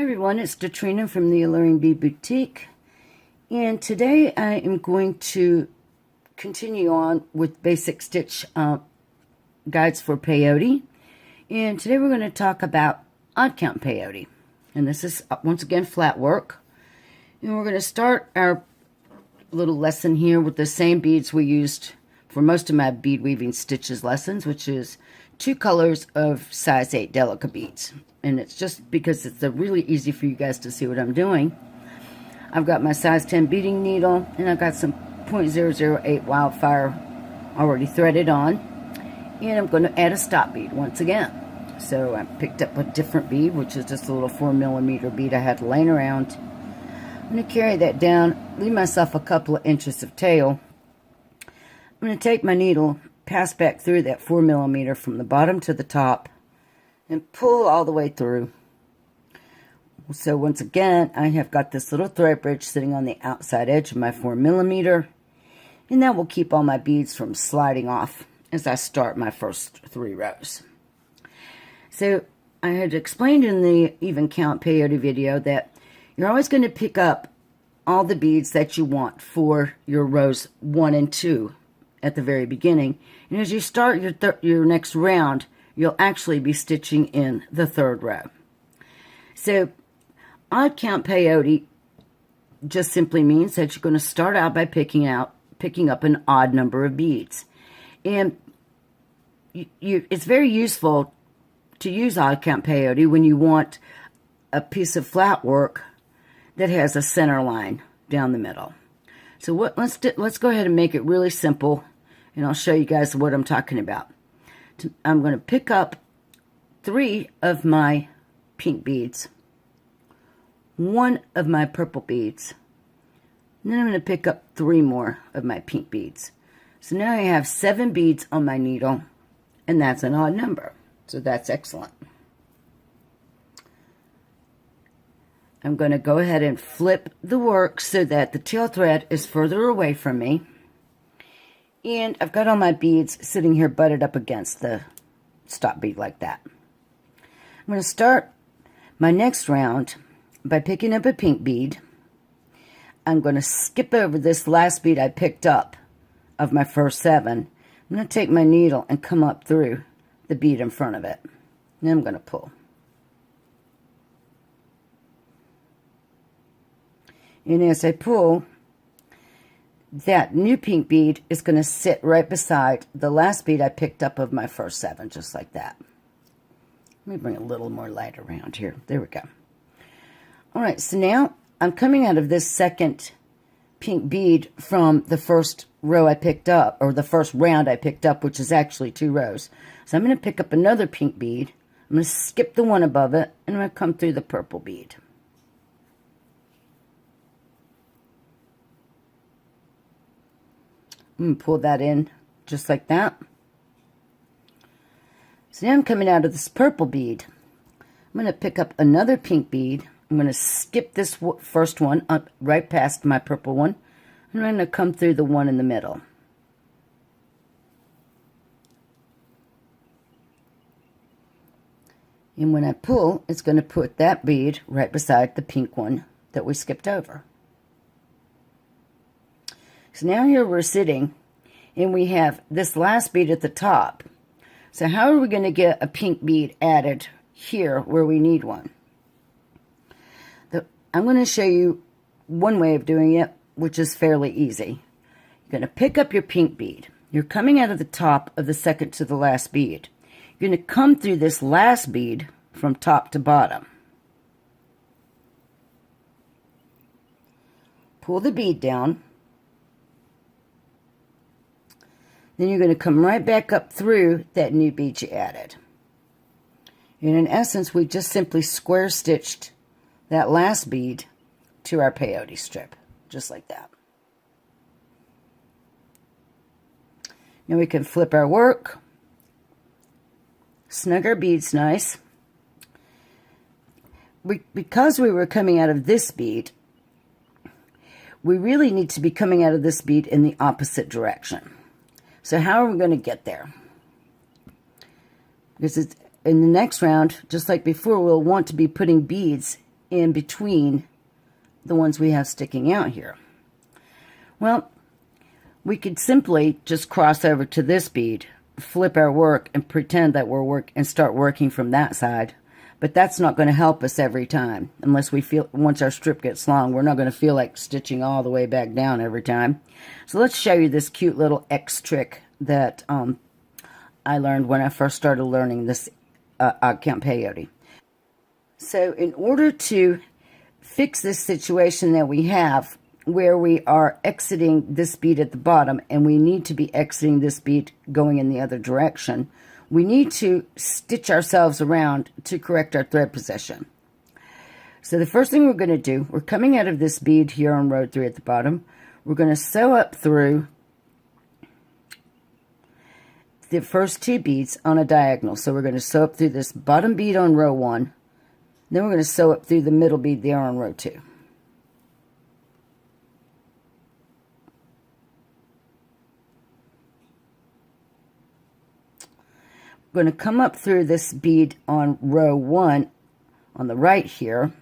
everyone, it's Katrina from the Alluring Bead Boutique, and today I am going to continue on with basic stitch guides for peyote, and today we're going to talk about odd count peyote, and this is once again flat work, and we're going to start our little lesson here with the same beads we used for most of my bead weaving stitches lessons, which is 2 colors of size 8 delicate beads. And it's just because it's really easy for you guys to see what I'm doing. I've got my size 10 beading needle, and I've got some .008 wildfire already threaded on, and I'm going to add a stop bead once again. So I picked up a different bead, which is just a little 4mm bead I had laying around. I'm going to carry that down, leave myself a couple of inches of tail. I'm going to take my needle, pass back through that 4mm from the bottom to the top, and pull all the way through. So once again, I have got this little thread bridge sitting on the outside edge of my 4mm, and that will keep all my beads from sliding off as I start my first 3 rows. So I had explained in the even count peyote video that you're always going to pick up all the beads that you want for your rows 1 and 2 at the very beginning, and as you start your next round, you'll actually be stitching in the 3rd row. So odd count peyote just simply means that you're going to start out by picking up an odd number of beads, and it's very useful to use odd count peyote when you want a piece of flat work that has a center line down the middle. So let's go ahead and make it really simple, and I'll show you guys what I'm talking about. I'm going to pick up 3 of my pink beads, 1 of my purple beads, and then I'm going to pick up 3 more of my pink beads. So now I have 7 beads on my needle, and that's an odd number. So that's excellent. I'm going to go ahead and flip the work so that the tail thread is further away from me. And I've got all my beads sitting here butted up against the stop bead like that. I'm going to start my next round by picking up a pink bead. I'm going to skip over this last bead I picked up of my first 7. I'm going to take my needle and come up through the bead in front of it. Then I'm going to pull. And as I pull, that new pink bead is going to sit right beside the last bead I picked up of my first 7, just like that. Let me bring a little more light around here. There we go. All right, so now I'm coming out of this second pink bead from the first row I picked up, or the first round I picked up, which is actually 2 rows. So I'm going to pick up another pink bead. I'm going to skip the one above it, and I'm going to come through the purple bead. I'm going to pull that in just like that. So now I'm coming out of this purple bead. I'm going to pick up another pink bead. I'm going to skip this first one up right past my purple one. And I'm going to come through the one in the middle. And when I pull, it's going to put that bead right beside the pink one that we skipped over. So now here we're sitting, and we have this last bead at the top. So how are we going to get a pink bead added here where we need one? I'm going to show you one way of doing it, which is fairly easy. You're going to pick up your pink bead. You're coming out of the top of the second to the last bead. You're going to come through this last bead from top to bottom. Pull the bead down. Then you're going to come right back up through that new bead you added. And in essence, we just simply square stitched that last bead to our peyote strip, just like that. Now we can flip our work, snug our beads nice. Because we were coming out of this bead, we really need to be coming out of this bead in the opposite direction. So how are we going to get there? Because it's in the next round, just like before, we'll want to be putting beads in between the ones we have sticking out here? Well, we could simply just cross over to this bead, flip our work, and pretend that and start working from that side. But that's not going to help us every time, unless we feel, once our strip gets long, we're not going to feel like stitching all the way back down every time. So let's show you this cute little X trick that I learned when I first started learning this odd count peyote. So in order to fix this situation that we have, where we are exiting this bead at the bottom, and we need to be exiting this bead going in the other direction, we need to stitch ourselves around to correct our thread position. So the first thing we're going to do, we're coming out of this bead here on row 3 at the bottom. We're going to sew up through the first 2 beads on a diagonal. So we're going to sew up through this bottom bead on row 1. Then we're going to sew up through the middle bead there on row 2. We're going to come up through this bead on row 1 on the right here.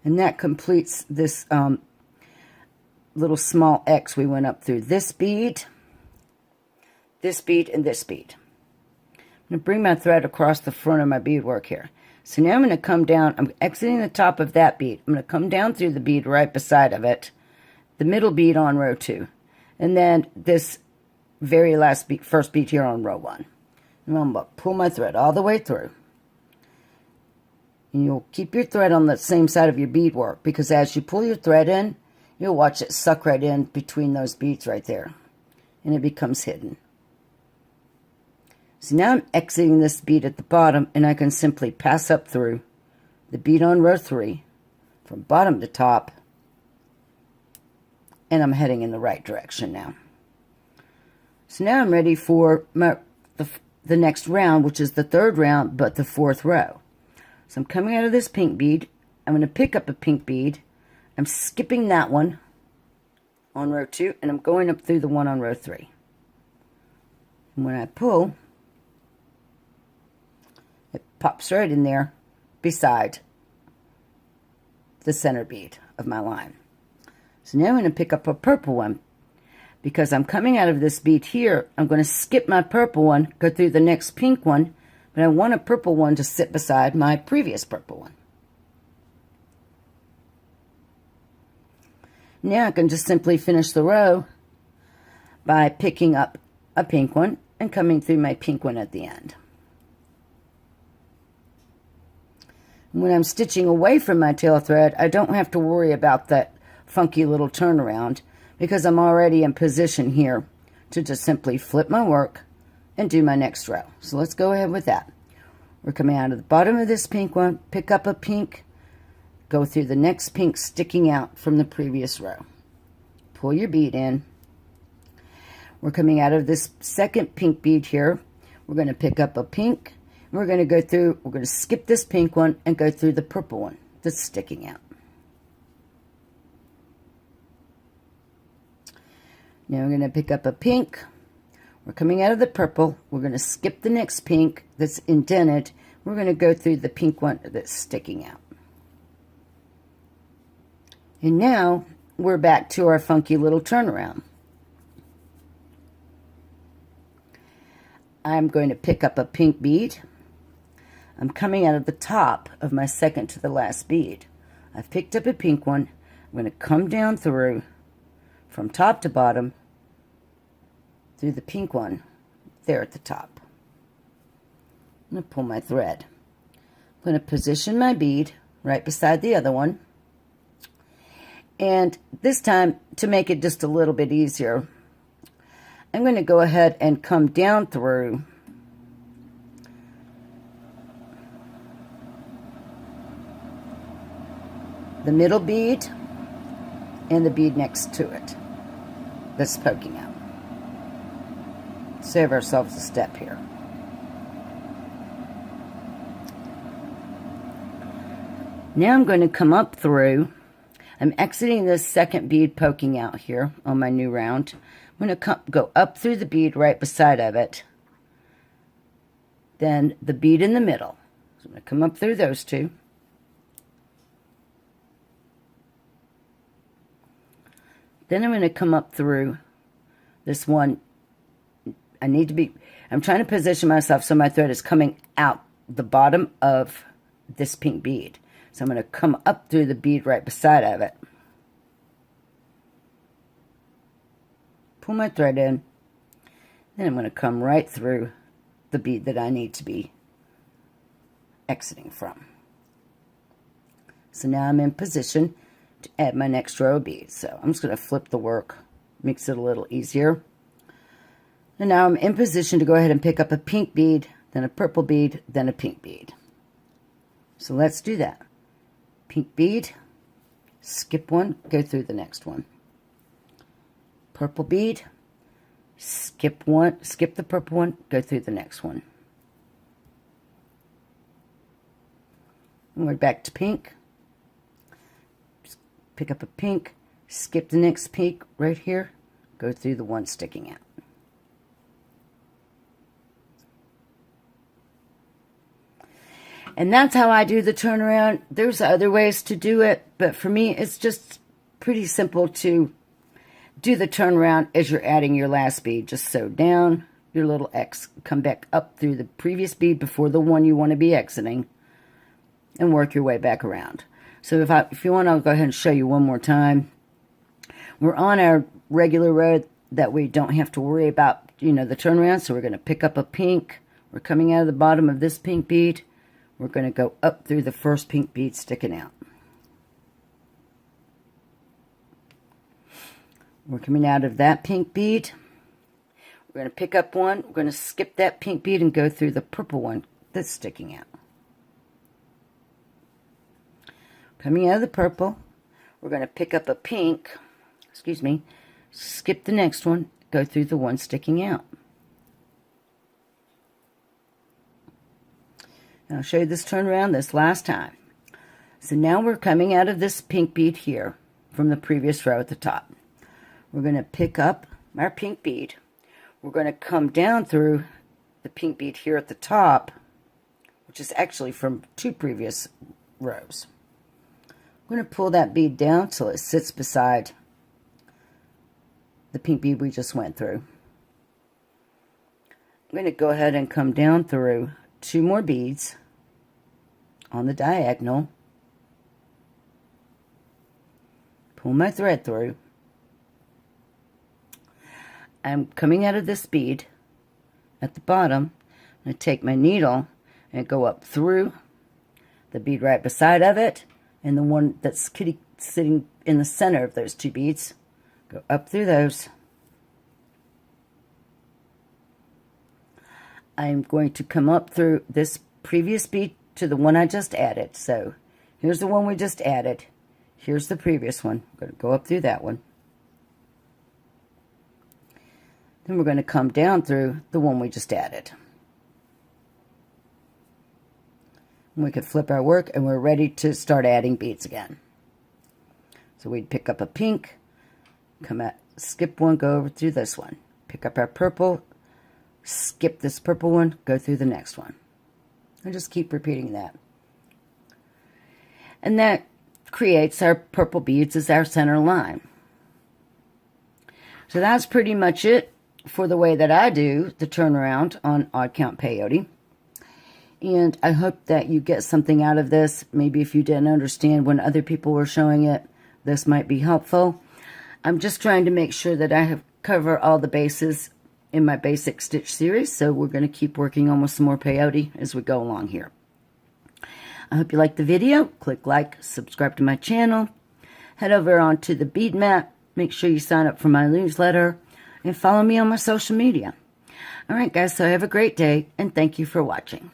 And that completes this little small X. We went up through this bead, and this bead. I'm going to bring my thread across the front of my beadwork here. So now I'm going to come down. I'm exiting the top of that bead. I'm going to come down through the bead right beside of it, the middle bead on row 2. And then this very last bead, first bead here on row 1. And I'm going to pull my thread all the way through. And you'll keep your thread on the same side of your beadwork, because as you pull your thread in, you'll watch it suck right in between those beads right there. And it becomes hidden. So now I'm exiting this bead at the bottom, and I can simply pass up through the bead on row 3 from bottom to top. And I'm heading in the right direction now. So now I'm ready for the next round, which is the 3rd round, but the 4th row. So I'm coming out of this pink bead. I'm going to pick up a pink bead. I'm skipping that one on row 2, and I'm going up through the one on row 3. And when I pull, it pops right in there beside the center bead of my line. So now I'm going to pick up a purple one. Because I'm coming out of this bead here, I'm going to skip my purple one, go through the next pink one, but I want a purple one to sit beside my previous purple one. Now I can just simply finish the row by picking up a pink one and coming through my pink one at the end. When I'm stitching away from my tail thread, I don't have to worry about that funky little turnaround, because I'm already in position here to just simply flip my work and do my next row. So let's go ahead with that. We're coming out of the bottom of this pink one, pick up a pink, go through the next pink sticking out from the previous row. Pull your bead in. We're coming out of this second pink bead here. We're going to pick up a pink. And we're going to go through, we're going to skip this pink one and go through the purple one that's sticking out. Now we're going to pick up a pink. We're coming out of the purple. We're going to skip the next pink that's indented. We're going to go through the pink one that's sticking out. And now we're back to our funky little turnaround. I'm going to pick up a pink bead. I'm coming out of the top of my second to the last bead. I've picked up a pink one. I'm going to come down through from top to bottom through the pink one there at the top. I'm going to pull my thread. I'm going to position my bead right beside the other one. And this time, to make it just a little bit easier, I'm going to go ahead and come down through the middle bead and the bead next to it that's poking out. Save ourselves a step here. Now I'm going to come up through. I'm exiting this second bead poking out here on my new round. I'm going to go up through the bead right beside of it then the bead in the middle. So I'm going to come up through those two. Then I'm going to come up through this one. I'm trying to position myself so my thread is coming out the bottom of this pink bead. So I'm going to come up through the bead right beside of it. Pull my thread in. Then I'm going to come right through the bead that I need to be exiting from. So now I'm in position to add my next row of beads. So I'm just going to flip the work, makes it a little easier. And now I'm in position to go ahead and pick up a pink bead, then a purple bead, then a pink bead. So let's do that. Pink bead, skip one, go through the next one. Purple bead, skip one, skip the purple one, go through the next one. And we're back to pink. Just pick up a pink, skip the next pink right here, go through the one sticking out. And that's how I do the turnaround. There's other ways to do it, but for me, it's just pretty simple to do the turnaround as you're adding your last bead. Just sew down your little X, come back up through the previous bead before the one you want to be exiting, and work your way back around. So if you want, I'll go ahead and show you one more time. We're on our regular row that we don't have to worry about, the turnaround. So we're going to pick up a pink. We're coming out of the bottom of this pink bead. We're going to go up through the first pink bead sticking out. We're coming out of that pink bead. We're going to pick up one. We're going to skip that pink bead and go through the purple one that's sticking out. Coming out of the purple, we're going to pick up a pink, skip the next one, go through the one sticking out. And I'll show you this turnaround this last time. So now we're coming out of this pink bead here from the previous row at the top. We're going to pick up our pink bead. We're going to come down through the pink bead here at the top, which is actually from two previous rows. We're going to pull that bead down till it sits beside the pink bead we just went through. I'm going to go ahead and come down through two more beads on the diagonal. Pull my thread through. I'm coming out of this bead at the bottom. I'm going to take my needle and go up through the bead right beside of it, and the one that's sitting in the center of those two beads. Go up through those. I'm going to come up through this previous bead to the one I just added. So here's the one we just added. Here's the previous one. I'm going to go up through that one. Then we're going to come down through the one we just added. And we could flip our work and we're ready to start adding beads again. So we'd pick up a pink, come out, skip one, go over through this one. Pick up our purple, skip this purple one, go through the next one. And just keep repeating that. And that creates our purple beads as our center line. So that's pretty much it for the way that I do the turnaround on odd count peyote. And I hope that you get something out of this. Maybe if you didn't understand when other people were showing it, this might be helpful. I'm just trying to make sure that I have covered all the bases in my basic stitch series. So we're going to keep working on with some more peyote as we go along here. I hope you liked the video. Click like, subscribe to my channel. Head over onto the bead map. Make sure you sign up for my newsletter. And follow me on my social media. All right, guys, so have a great day. And thank you for watching.